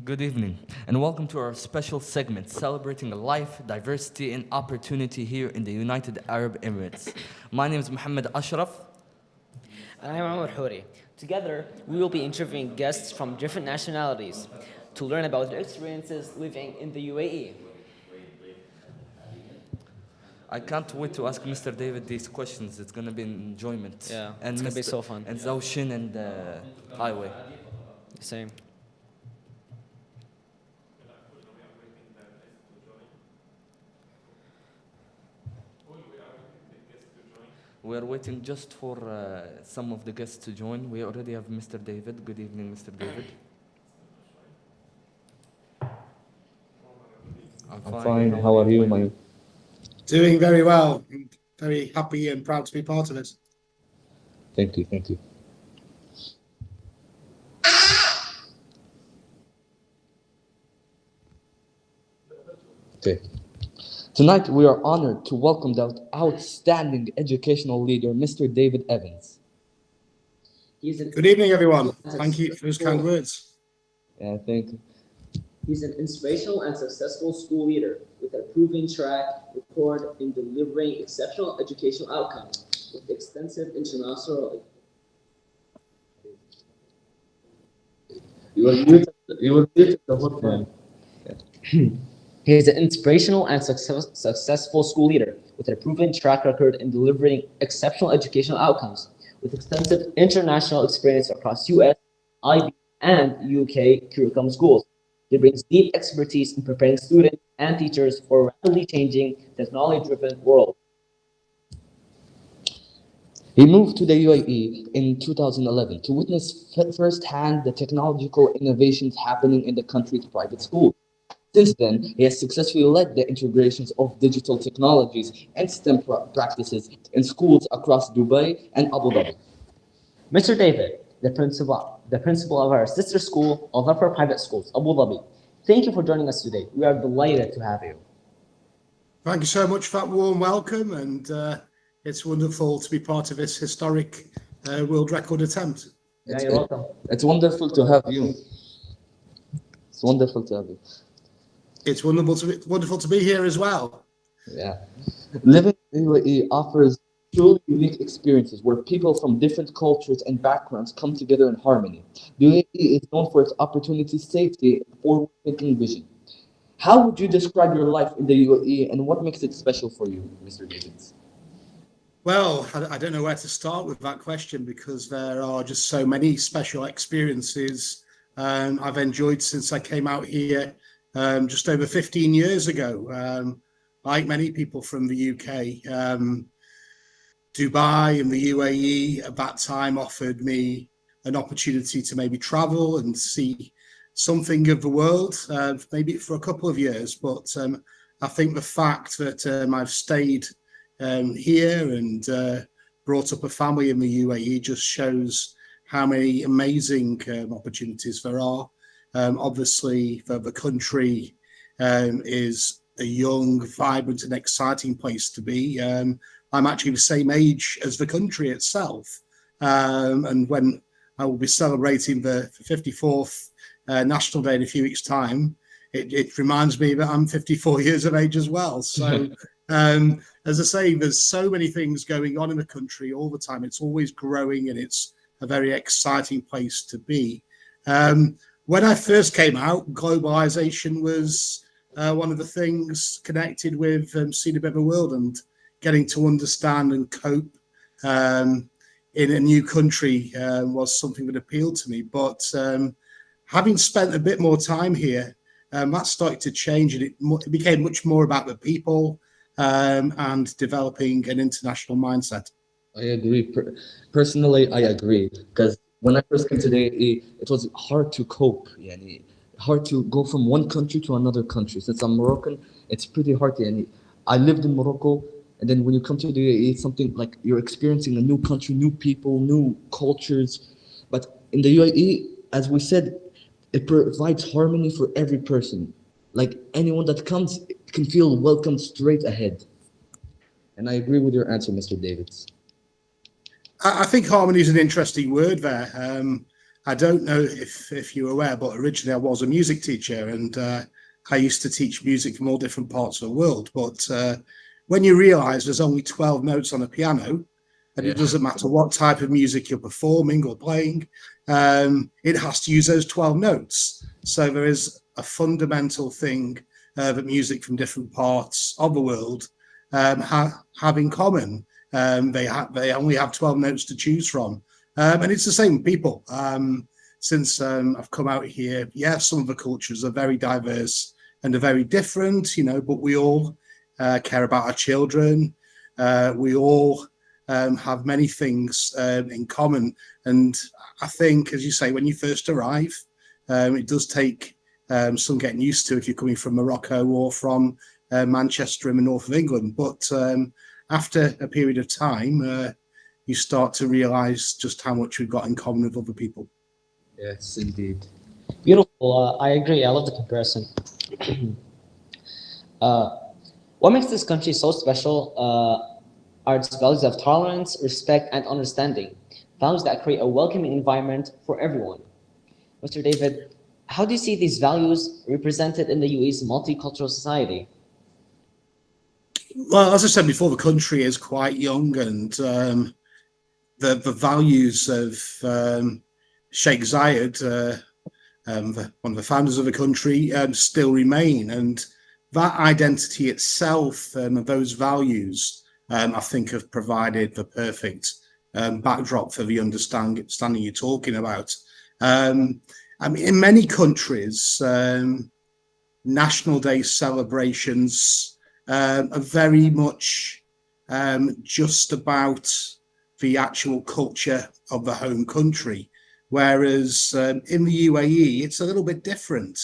Good evening, and welcome to our special segment celebrating life, diversity, and opportunity here in the United Arab Emirates. My name is Mohammed Ashraf. And I'm Omar Houri. Together, we will be interviewing guests from different nationalities to learn about their experiences living in the UAE. I can't wait to ask Mr. David these questions. It's going to be an enjoyment. Yeah, and it's going to be so fun. And Zaushin and Highway. Same. We are waiting just for some of the guests to join. We already have Mr. David. Good evening, Mr. David. I'm fine. How are you, Mike? Doing very well. I'm very happy and proud to be part of it. Thank you. Thank you. Okay. Tonight, we are honored to welcome the outstanding educational leader, Mr. David Evans. Good evening, everyone. Thank you for those kind words. Yeah, thank you. He's an inspirational and successful school leader with a proven track record in delivering exceptional educational outcomes with extensive international. You were muted the whole time. He is an inspirational and successful school leader with a proven track record in delivering exceptional educational outcomes with extensive international experience across US, IB, and UK curriculum schools. He brings deep expertise in preparing students and teachers for a rapidly changing, technology-driven world. He moved to the UAE in 2011 to witness firsthand the technological innovations happening in the country's private schools. Since then, he has successfully led the integrations of digital technologies and STEM practices in schools across Dubai and Abuظbي. Mr. David, the principal of our sister school, Al-ظفرة Private Schools, Abuظbي. Thank you for joining us today. We are delighted to have you. Thank you so much for that warm welcome, and it's wonderful to be part of this historic world record attempt. Yeah, you're welcome. It's wonderful to have you. It's wonderful to have you. It's wonderful to be here as well. Yeah. Living in UAE offers truly unique experiences where people from different cultures and backgrounds come together in harmony. The UAE is known for its opportunity, safety, and forward-thinking vision. How would you describe your life in the UAE and what makes it special for you, Mr. Davids? Well, I don't know where to start with that question because there are just so many special experiences I've enjoyed since I came out here just over 15 years ago. Like many people from the UK, Dubai and the UAE at that time offered me an opportunity to maybe travel and see something of the world, maybe for a couple of years. But I think the fact that I've stayed here and brought up a family in the UAE just shows how many amazing opportunities there are. Obviously, the country is a young, vibrant and exciting place to be. I'm actually the same age as the country itself. And when I will be celebrating the 54th National Day in a few weeks' time, it reminds me that I'm 54 years of age as well. So, as I say, there's so many things going on in the country all the time. It's always growing and it's a very exciting place to be. When I first came out, globalization was one of the things connected with seeing a bit of the world and getting to understand and cope in a new country was something that appealed to me. But having spent a bit more time here, that started to change and it became much more about the people and developing an international mindset. I agree. Personally, I agree because when I first came to the UAE, it was hard to cope. Hard to go from one country to another country. Since I'm Moroccan, it's pretty hard. I lived in Morocco, and then when you come to the UAE, it's something like you're experiencing a new country, new people, new cultures. But in the UAE, as we said, it provides harmony for every person. Like anyone that comes can feel welcome straight ahead. And I agree with your answer, Mr. Davids. I think harmony is an interesting word there. I don't know if you're aware, but originally I was a music teacher, and I used to teach music from all different parts of the world. But when you realise there's only 12 notes on a piano, and it doesn't matter what type of music you're performing or playing, it has to use those 12 notes. So there is a fundamental thing that music from different parts of the world have in common. They only have 12 notes to choose from. And it's the same with people. Since I've come out here, some of the cultures are very diverse and are very different, but we all care about our children. We all have many things in common. And I think, as you say, when you first arrive, it does take some getting used to if you're coming from Morocco or from Manchester in the north of England. But after a period of time, you start to realise just how much we've got in common with other people. Yes, indeed. Beautiful. I agree. I love the comparison. What makes this country so special are its values of tolerance, respect, and understanding. Values that create a welcoming environment for everyone. Mr. David, how do you see these values represented in the UAE's multicultural society? Well, as I said before, the country is quite young, and the values of Sheikh Zayed, one of the founders of the country, still remain. And that identity itself and those values, I think, have provided the perfect backdrop for the understanding you're talking about. I mean, in many countries, National Day celebrations are very much just about the actual culture of the home country. Whereas in the UAE, it's a little bit different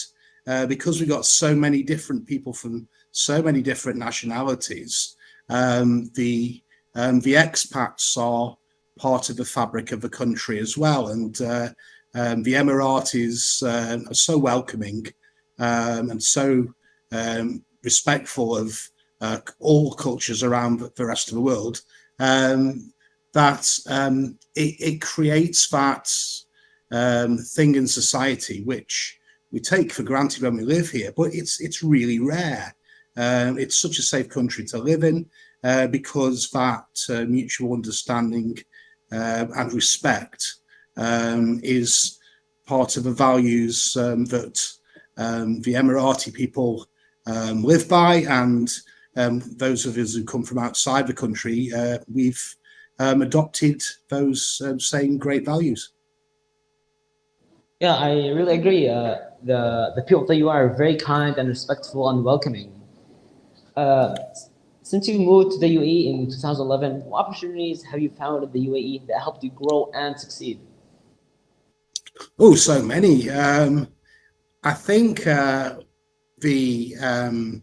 because we've got so many different people from so many different nationalities. The expats are part of the fabric of the country as well. And the Emiratis are so welcoming and so respectful of all cultures around the rest of the world, that it creates that thing in society which we take for granted when we live here, but it's really rare. It's such a safe country to live in because that mutual understanding and respect is part of the values that the Emirati people live by, and those of us who come from outside the country, we've adopted those same great values. Yeah, I really agree. The people that you are very kind and respectful and welcoming. Since you moved to the UAE in 2011, what opportunities have you found in the UAE that helped you grow and succeed? Oh, so many. I think the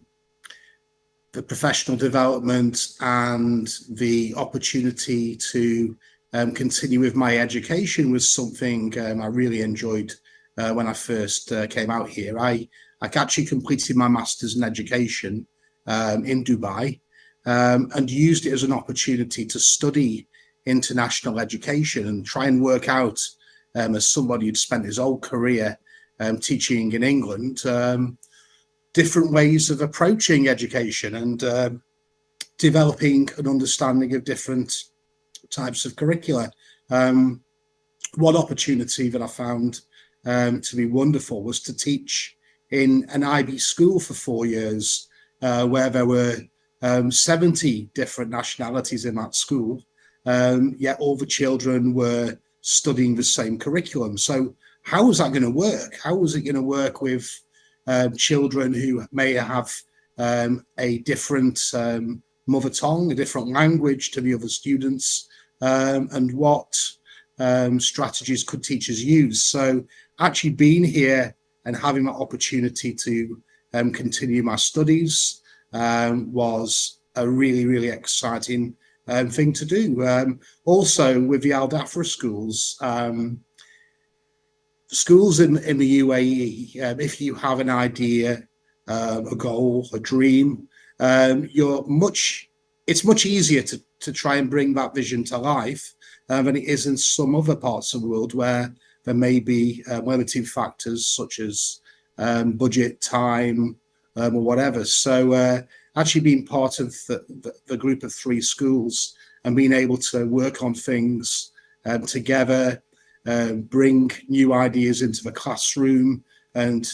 professional development and the opportunity to continue with my education was something I really enjoyed when I first came out here. I actually completed my master's in education in Dubai and used it as an opportunity to study international education and try and work out, as somebody who'd spent his whole career teaching in England, different ways of approaching education and developing an understanding of different types of curricula. One opportunity that I found to be wonderful was to teach in an IB school for 4 years, where there were 70 different nationalities in that school, yet all the children were studying the same curriculum. So how was that going to work? How was it going to work with children who may have a different mother tongue, a different language to the other students, and what strategies could teachers use? So actually being here and having that opportunity to continue my studies was a really, really exciting thing to do. Also with the Al Dafra schools, schools in the UAE, if you have an idea, a goal, a dream, it's much easier to try and bring that vision to life than it is in some other parts of the world where there may be limiting factors such as budget, time, or whatever. So actually being part of the group of 3 schools and being able to work on things together, bring new ideas into the classroom and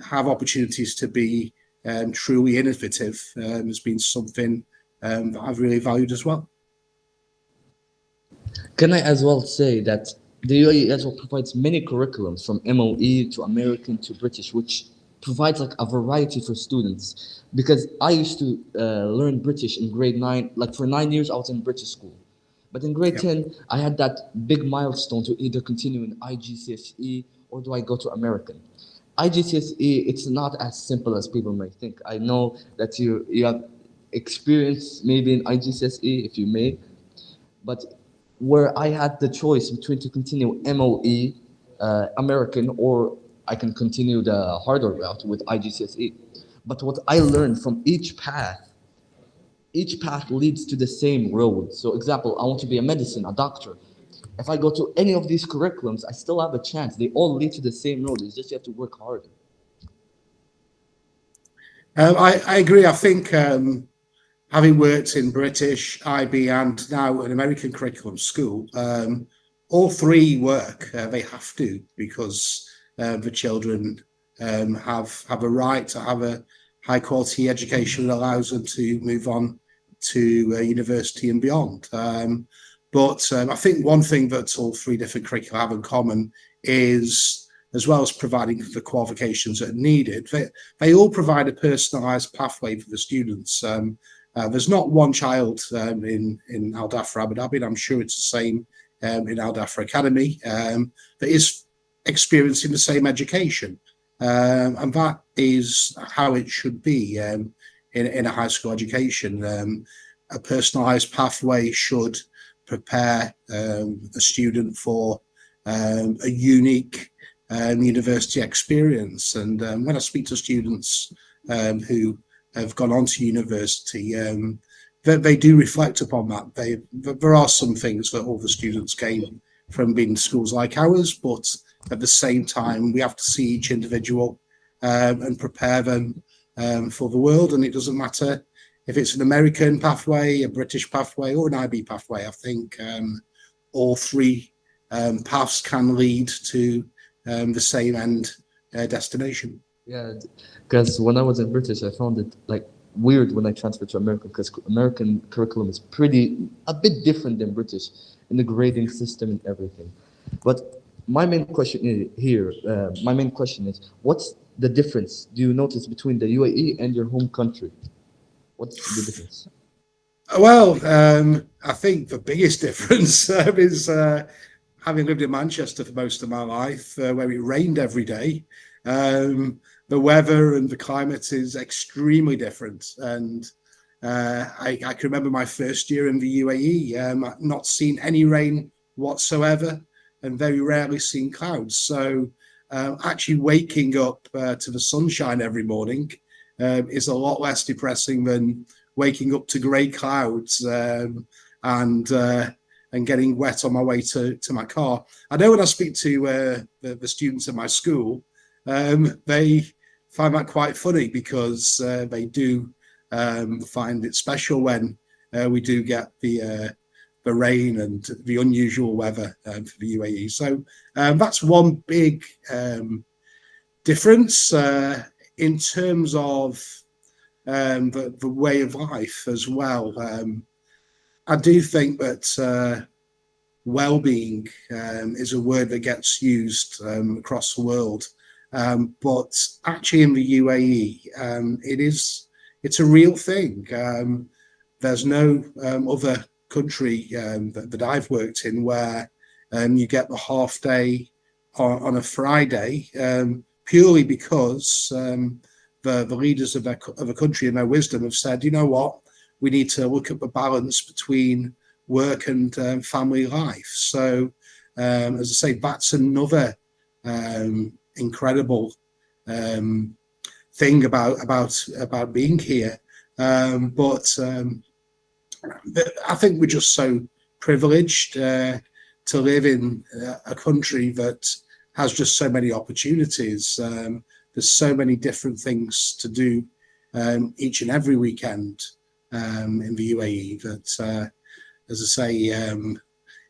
have opportunities to be truly innovative has been something that I've really valued as well. Can I as well say that the UAE as well provides many curriculums from MOE to American to British, which provides like a variety for students. Because I used to learn British in grade 9, like for 9 years I was in British school. But in grade 10, I had that big milestone to either continue in IGCSE or do I go to American. IGCSE, it's not as simple as people may think. I know that you have experience maybe in IGCSE, if you may, but where I had the choice between to continue MOE, American, or I can continue the harder route with IGCSE. But what I learned from each path leads to the same road. So example, I want to be a medicine, a doctor. If I go to any of these curriculums, I still have a chance. They all lead to the same road. It's just you have to work harder. I agree. I think having worked in British, IB, and now an American curriculum school, all 3 work. They have to, because the children have a right to have a high quality education that allows them to move on to university and beyond. But I think one thing that all 3 different curricula have in common is, as well as providing the qualifications that are needed, they all provide a personalised pathway for the students. There's not one child in Al Dhafra Abu Dhabi, and I'm sure it's the same in Al Dhafra Academy, that is experiencing the same education. And that is how it should be in a high school education. A personalised pathway should prepare the student for a unique university experience. And when I speak to students who have gone on to university, they do reflect upon that. There are some things that all the students gain from being in schools like ours, but at the same time, we have to see each individual and prepare them for the world. And it doesn't matter if it's an American pathway, a British pathway, or an IB pathway. I think all 3 paths can lead to the same end destination. Yeah, because when I was in British, I found it like weird when I transferred to American, because American curriculum is a bit different than British in the grading system and everything. But my main question is, what's the difference do you notice between the UAE and your home country? What's the difference? Well, I think the biggest difference is having lived in Manchester for most of my life, where it rained every day. The weather and the climate is extremely different. And I can remember my first year in the UAE, not seen any rain whatsoever and very rarely seen clouds. So actually waking up to the sunshine every morning is a lot less depressing than waking up to grey clouds and getting wet on my way to my car. I know when I speak to the students at my school, they find that quite funny, because they do find it special when we do get the rain and the unusual weather for the UAE. So that's one big difference in terms of the way of life as well. I do think that well-being is a word that gets used across the world, but actually in the UAE, it's a real thing. There's no other country that I've worked in where you get the half day on a Friday, purely because the leaders of a country in their wisdom have said, you know what, we need to look at the balance between work and family life. So as I say, that's another incredible thing about being here. But I think we're just so privileged to live in a country that has just so many opportunities. There's so many different things to do each and every weekend in the UAE that, as I say,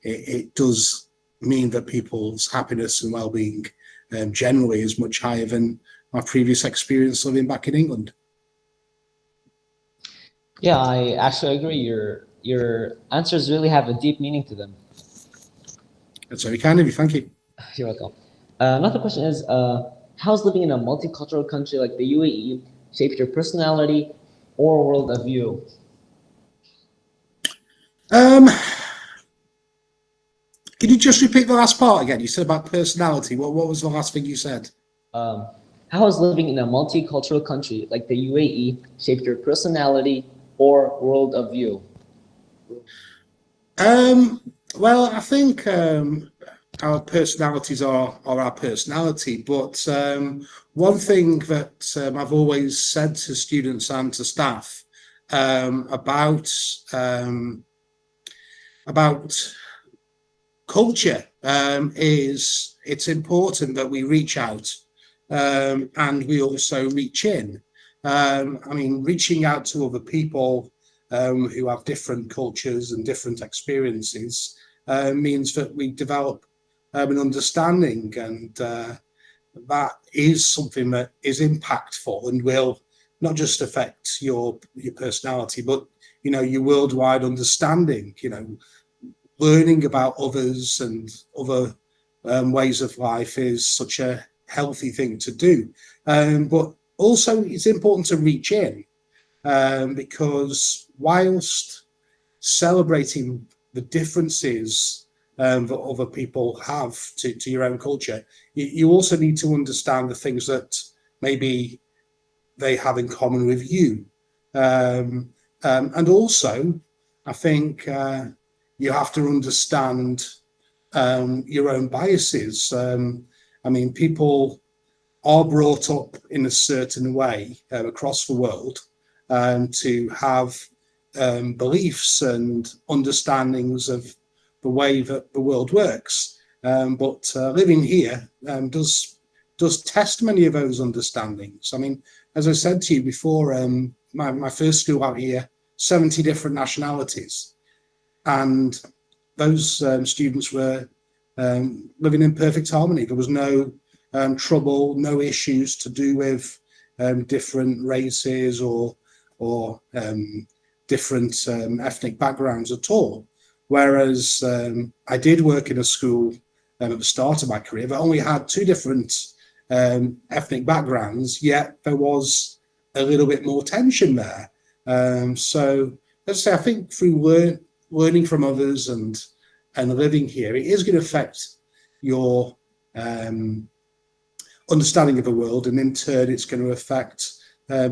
it does mean that people's happiness and well-being generally is much higher than my previous experience living back in England. Yeah, I actually agree. Your answers really have a deep meaning to them. That's very kind of you. Thank you. You're welcome. Another question is, how's living in a multicultural country like the UAE shaped your personality or world of view? Can you just repeat the last part again? You said about personality. What was the last thing you said? How has living in a multicultural country like the UAE shaped your personality or world of view? Well, I think our personalities are our personality, but one thing that I've always said to students and to staff about culture is it's important that we reach out and we also reach in. I mean, reaching out to other people who have different cultures and different experiences means that we develop an understanding, and that is something that is impactful and will not just affect your personality, but your worldwide understanding. Learning about others and other ways of life is such a healthy thing to do, but also it's important to reach in, because whilst celebrating the differences that other people have to your own culture, you also need to understand the things that maybe they have in common with you. And also, I think you have to understand your own biases. I mean, people are brought up in a certain way across the world to have beliefs and understandings of the way that the world works. But living here does test many of those understandings. I mean, as I said to you before, my first school out here, 70 different nationalities. And those students were living in perfect harmony. There was no trouble, no issues to do with different races or different ethnic backgrounds at all. Whereas I did work in a school at the start of my career that only had two different ethnic backgrounds, yet there was a little bit more tension there. So let's say I think through learning from others and living here, it is going to affect your understanding of the world, and in turn it's going to affect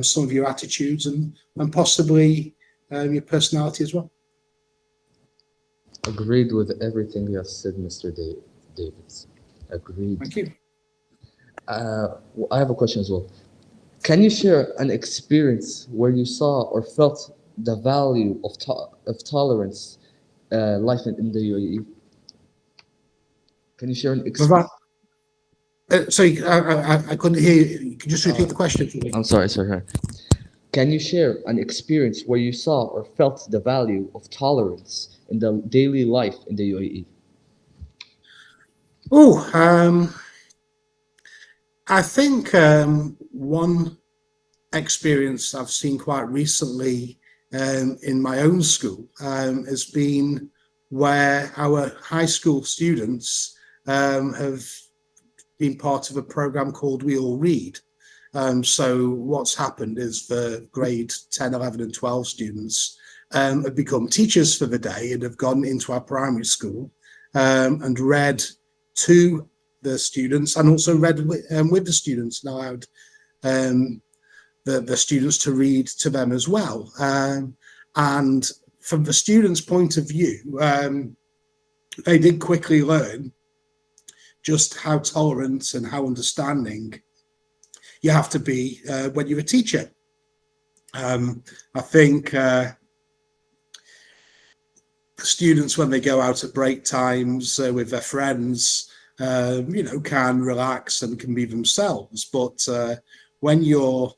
some of your attitudes and possibly your personality as well. Agreed with everything you have said, Mr. David. Agreed. Thank you. I have a question as well. Can you share an experience where you saw or felt the value of tolerance, life in the UAE? Can you share an experience? Sorry, I couldn't hear you. Can you just repeat the question? I'm sorry. Can you share an experience where you saw or felt the value of tolerance in the daily life in the UAE? I think one experience I've seen quite recently in my own school has been where our high school students have been part of a program called We All Read. So what's happened is the grade 10, 11 and 12 students have become teachers for the day and have gone into our primary school and read to the students, and also read with the students, and allowed the students to read to them as well. And from the students' point of view, they did quickly learn just how tolerant and how understanding you have to be when you're a teacher. I think students, when they go out at break times with their friends, can relax and can be themselves. But when you're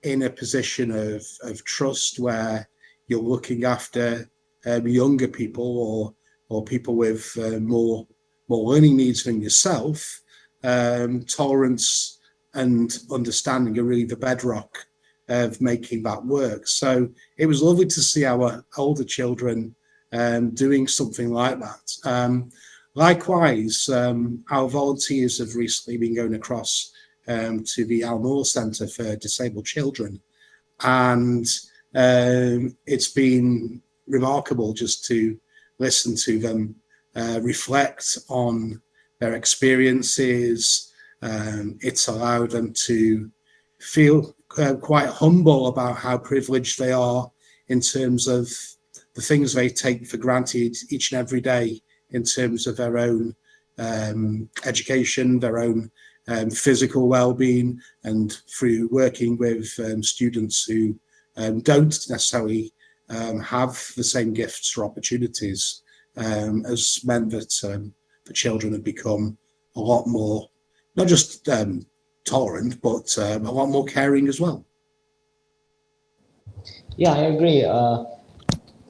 in a position of trust where you're looking after younger people or people with more learning needs than yourself, tolerance and understanding are really the bedrock of making that work. So it was lovely to see our older children doing something like that. Likewise, our volunteers have recently been going across to the Al Noor Centre for Disabled Children, and it's been remarkable just to listen to them reflect on their experiences. It's allowed them to feel quite humble about how privileged they are in terms of the things they take for granted each and every day in terms of their own education, their own physical well-being, and through working with students who don't necessarily have the same gifts or opportunities, has meant that the children have become a lot more, not just tolerant, but a lot more caring as well. Yeah, I agree.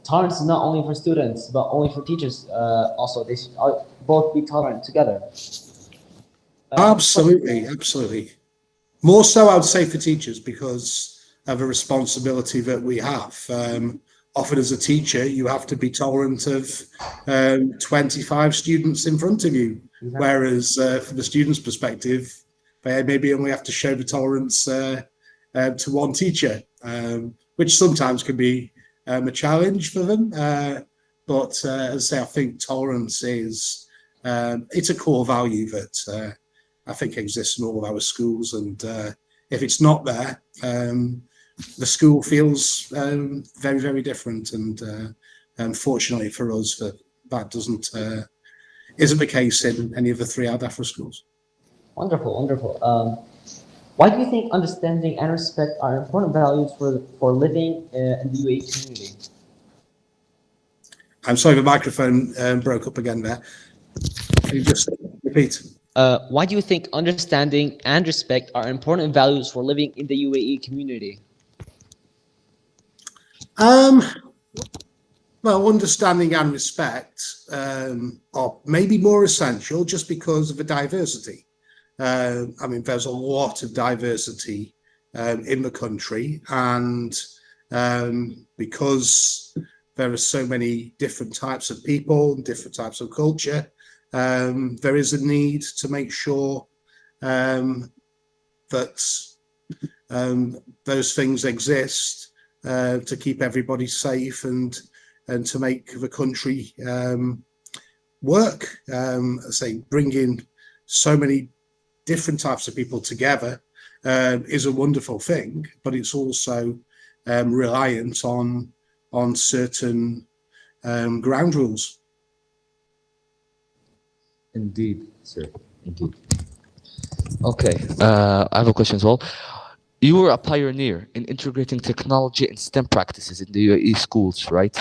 Tolerance is not only for students, but only for teachers. Also, they should both be tolerant together. Absolutely. More so, I would say, for teachers because of a responsibility that we have. Often as a teacher, you have to be tolerant of 25 students in front of you. Exactly. Whereas from the student's perspective, they maybe only have to show the tolerance to one teacher, which sometimes can be a challenge for them. But as I say, I think tolerance is it's a core value that I think exists in all of our schools. And if it's not there, the school feels very, very different. And unfortunately for us, that isn't the case in any of the 3 Al-Dhafra schools. Wonderful. Why do you think understanding and respect are important values for living in the UAE community? I'm sorry, the microphone broke up again there. Can you just repeat? Why do you think understanding and respect are important values for living in the UAE community? Well, understanding and respect are maybe more essential just because of the diversity. I mean, there's a lot of diversity in the country, and because there are so many different types of people, different types of culture, there is a need to make sure that those things exist to keep everybody safe and to make the country work. Say, bringing so many different types of people together is a wonderful thing, but it's also reliant on certain ground rules. Indeed, sir. Indeed. Okay, I have a question as well. You were a pioneer in integrating technology and STEM practices in the UAE schools, right?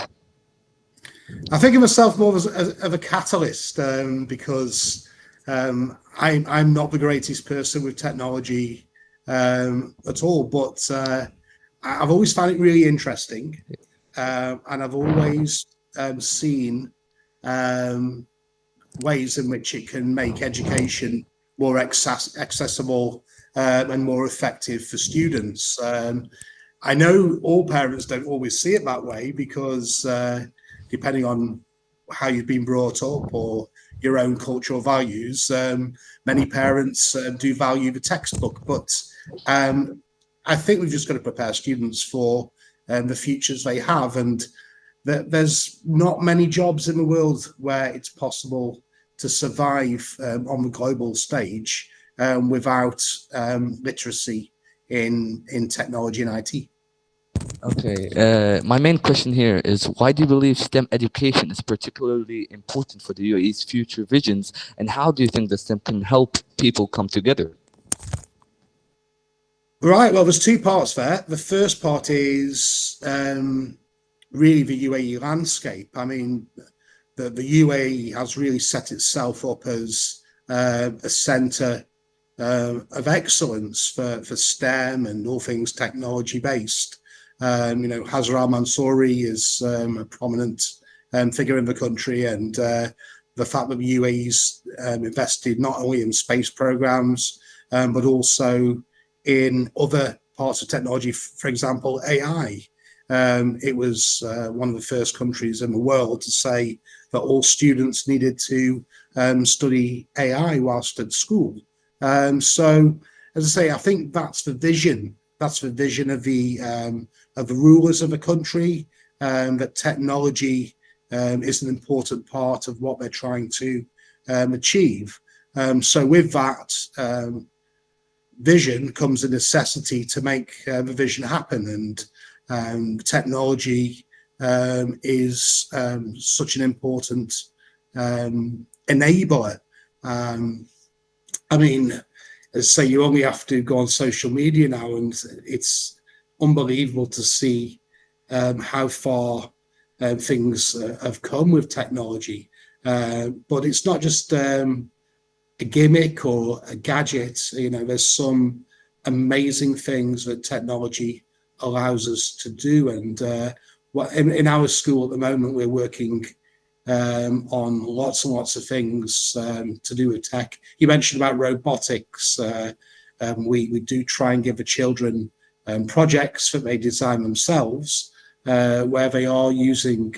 I think of myself more as a catalyst because I'm not the greatest person with technology at all, but I've always found it really interesting, and I've always seen ways in which it can make education more accessible and more effective for students. I know all parents don't always see it that way because depending on how you've been brought up or your own cultural values, many parents do value the textbook, but I think we've just got to prepare students for the futures they have, and there's not many jobs in the world where it's possible to survive on the global stage without literacy in technology and IT. Okay, my main question here is, why do you believe STEM education is particularly important for the UAE's future visions, and how do you think that STEM can help people come together? Right, well, there's 2 parts there. The first part is really the UAE landscape. I mean, the UAE has really set itself up as a centre of excellence for STEM and all things technology based. Hazra Mansouri is a prominent figure in the country, and the fact that the UAE's invested not only in space programs, but also in other parts of technology, for example, AI. It was one of the first countries in the world to say that all students needed to study AI whilst at school. So, as I say, I think that's the vision. That's the vision of the rulers of the country. That technology is an important part of what they're trying to achieve. So, with that vision comes a necessity to make the vision happen, and technology is such an important enabler. I mean, as I say, you only have to go on social media now, and it's unbelievable to see how far things have come with technology. But it's not just a gimmick or a gadget. There's some amazing things that technology allows us to do. And in our school at the moment, we're working on lots and lots of things to do with tech. You mentioned about robotics. We do try and give the children projects that they design themselves, where they are using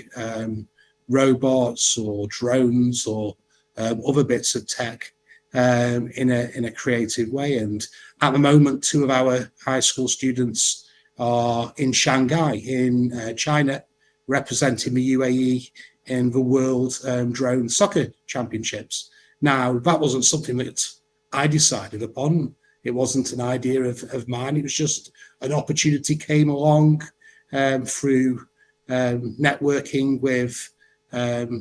robots or drones or other bits of tech in a creative way. And at the moment, 2 of our high school students are in Shanghai in China, representing the UAE in the World Drone Soccer Championships. Now, that wasn't something that I decided upon. It wasn't an idea of mine. It was just an opportunity came along through networking with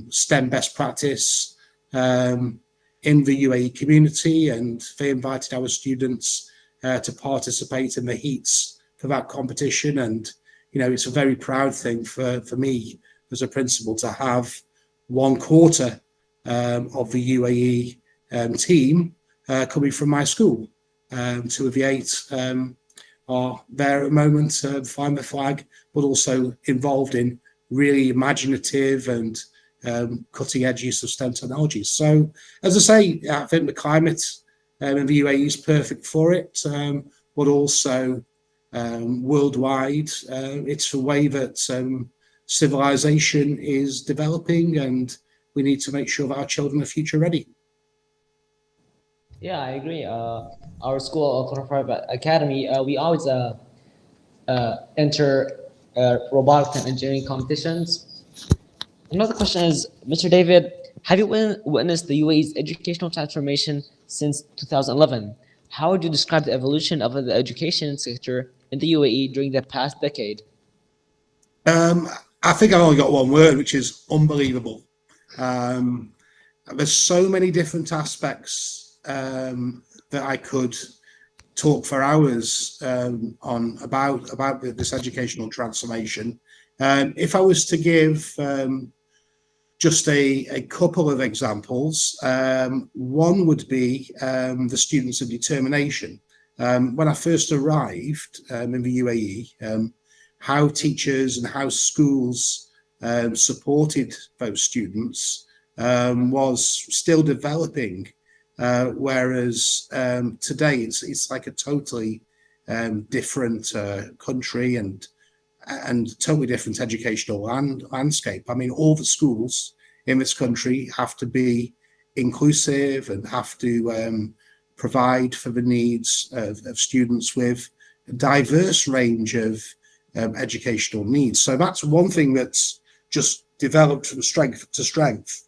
STEM best practice in the UAE community, and they invited our students to participate in the heats for that competition. And, it's a very proud thing for me as a principal to have 1/4 of the UAE team coming from my school. 2 of the 8 are there at the moment, flying the flag, but also involved in really imaginative and cutting edge use of STEM technologies. So, as I say, I think the climate in the UAE is perfect for it, but also worldwide, it's the way that civilization is developing, and we need to make sure that our children are future ready. Yeah, I agree. Our school, Private Academy, we always enter robotics and engineering competitions. Another question is, Mr. David, have you witnessed the UAE's educational transformation since 2011? How would you describe the evolution of the education sector in the UAE during the past decade? I think I've only got one word, which is unbelievable. There's so many different aspects that I could talk for hours on about this educational transformation. If I was to give just a couple of examples, one would be the students of determination. When I first arrived in the UAE, how teachers and how schools supported those students was still developing, whereas today it's like a totally different country and totally different educational landscape. I mean, all the schools in this country have to be inclusive and have to provide for the needs of students with a diverse range of educational needs. So that's one thing that's just developed from strength to strength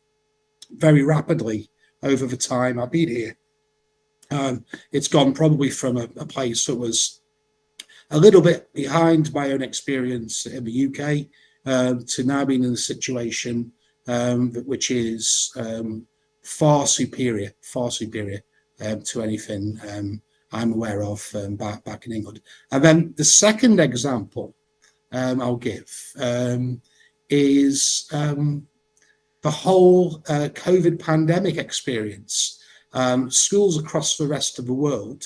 very rapidly over the time I've been here. It's gone probably from a place that was a little bit behind my own experience in the UK to now being in a situation which is far superior to anything I'm aware of back in England. And then the second example I'll give is the whole COVID pandemic experience. schools across the rest of the world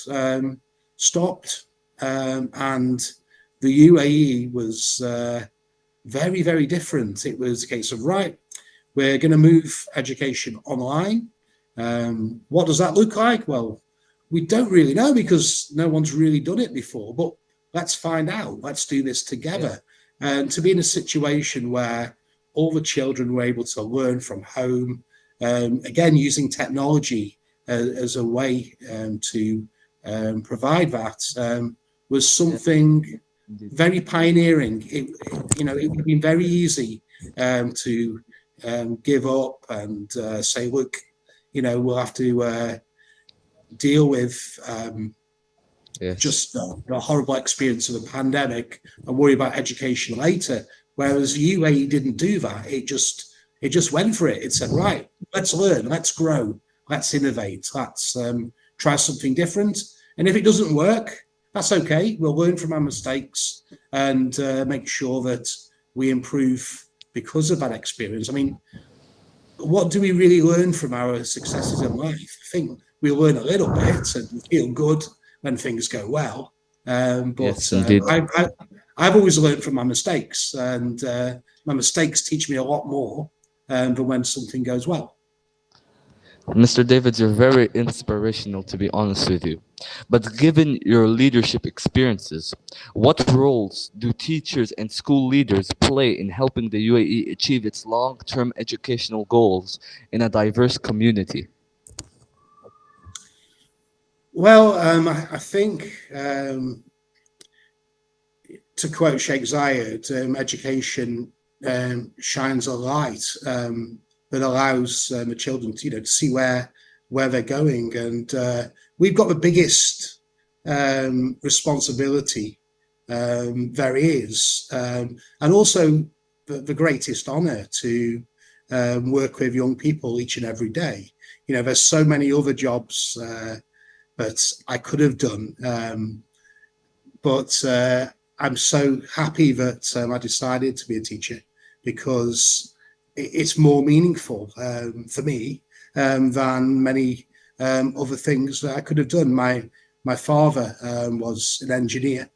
stopped, and the UAE was very, very different. It was a case of, right, we're going to move education online. What does that look like? Well, we don't really know because no one's really done it before, but let's find out. Let's do this together. And to be in a situation where all the children were able to learn from home, again, using technology as a way to provide that, was something very pioneering. It would have been very easy to give up and say, look, we'll have to deal with just the horrible experience of the pandemic and worry about education later. Whereas UAE didn't do that. It just went for it. It said, right, let's learn, let's grow, let's innovate, let's try something different. And if it doesn't work, that's okay. We'll learn from our mistakes and make sure that we improve because of that experience. I mean, what do we really learn from our successes in life? I think we learn a little bit and feel good when things go well. But Yes, indeed. I've always learned from my mistakes, and my mistakes teach me a lot more than when something goes well. Mr. David, you're very inspirational, to be honest with you. But given your leadership experiences, what roles do teachers and school leaders play in helping the UAE achieve its long-term educational goals in a diverse community? Well, I think, to quote Sheikh Zayed, education shines a light that allows the children to see where they're going, and we've got the biggest responsibility there is, and also the greatest honour to work with young people each and every day. There's so many other jobs that I could have done, but I'm so happy that I decided to be a teacher, because it's more meaningful for me than many other things that I could have done. My father was an engineer,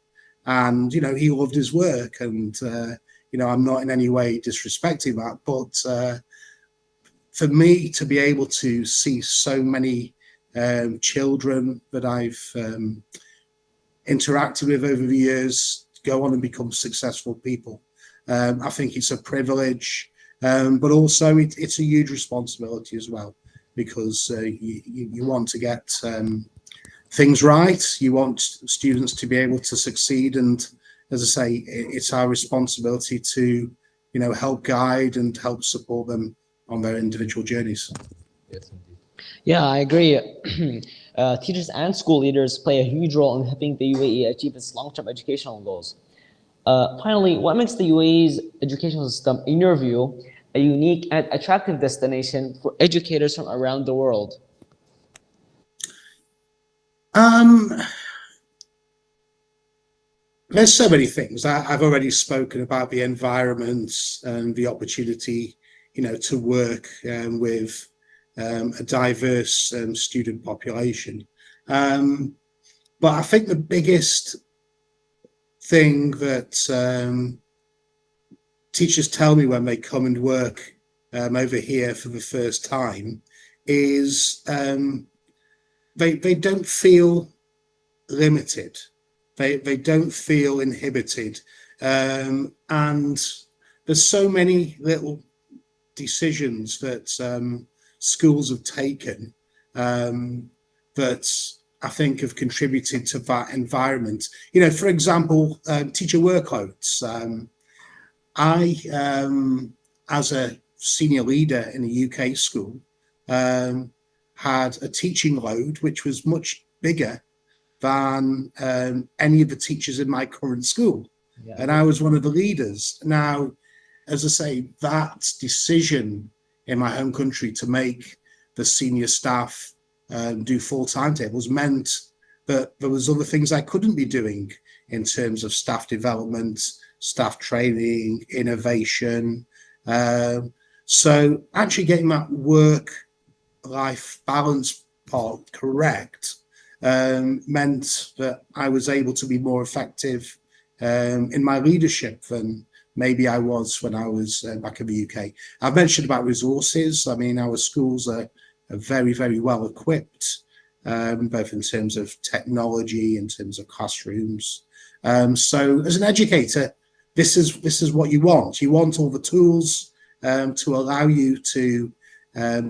and he loved his work, and I'm not in any way disrespecting that, but for me to be able to see so many children that I've interacted with over the years go on and become successful people, I think it's a privilege, but also it's a huge responsibility as well, because you want to get things right. You want students to be able to succeed, and as I say, it's our responsibility to help guide and help support them on their individual journeys. Yes, indeed. Yeah, I agree. Teachers and school leaders play a huge role in helping the UAE achieve its long-term educational goals. Finally, what makes the UAE's educational system, in your view, a unique and attractive destination for educators from around the world? There's so many things. I've already spoken about the environment and the opportunity, to work with a diverse student population. But I think the biggest thing that teachers tell me when they come and work over here for the first time is they don't feel limited. They don't feel inhibited. And there's so many little decisions that schools have taken that I think have contributed to that environment. For example, teacher workloads. I, as a senior leader in a UK school, had a teaching load which was much bigger than any of the teachers in my current school. Yeah. And I was one of the leaders. Now, as I say, that decision in my home country to make the senior staff do full timetables meant that there was other things I couldn't be doing in terms of staff development, staff training, innovation. So actually getting that work-life balance part correct, meant that I was able to be more effective in my leadership than maybe I was when I was back in the UK. I've mentioned about resources. I mean, our schools are very, very well equipped, both in terms of technology, in terms of classrooms. So as an educator, this is what you want. You want all the tools to allow you to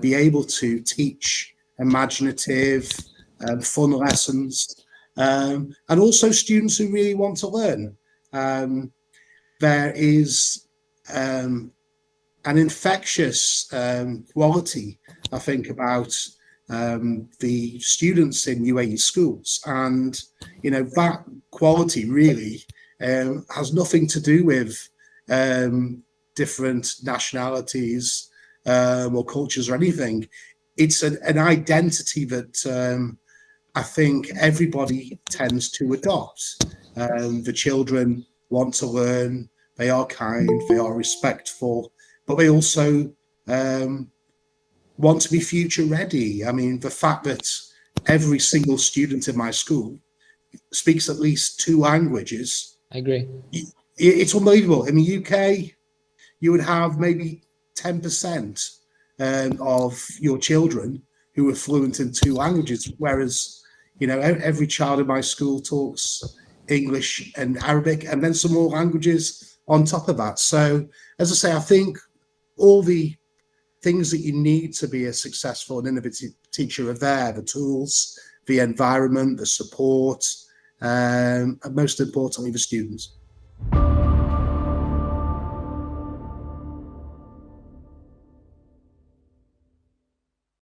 be able to teach imaginative, fun lessons, and also students who really want to learn. There is an infectious quality, I think, about the students in UAE schools, and that quality really has nothing to do with different nationalities or cultures or anything. It's an identity that I think everybody tends to adopt. The children want to learn, they are kind, they are respectful, but they also want to be future ready. I mean, the fact that every single student in my school speaks at least 2 languages. I agree. It's unbelievable. In the UK, you would have maybe 10% of your children who are fluent in 2 languages, whereas every child in my school talks English and Arabic, and then some more languages on top of that. So, as I say, I think all the things that you need to be a successful and innovative teacher are there: the tools, the environment, the support, and most importantly, the students.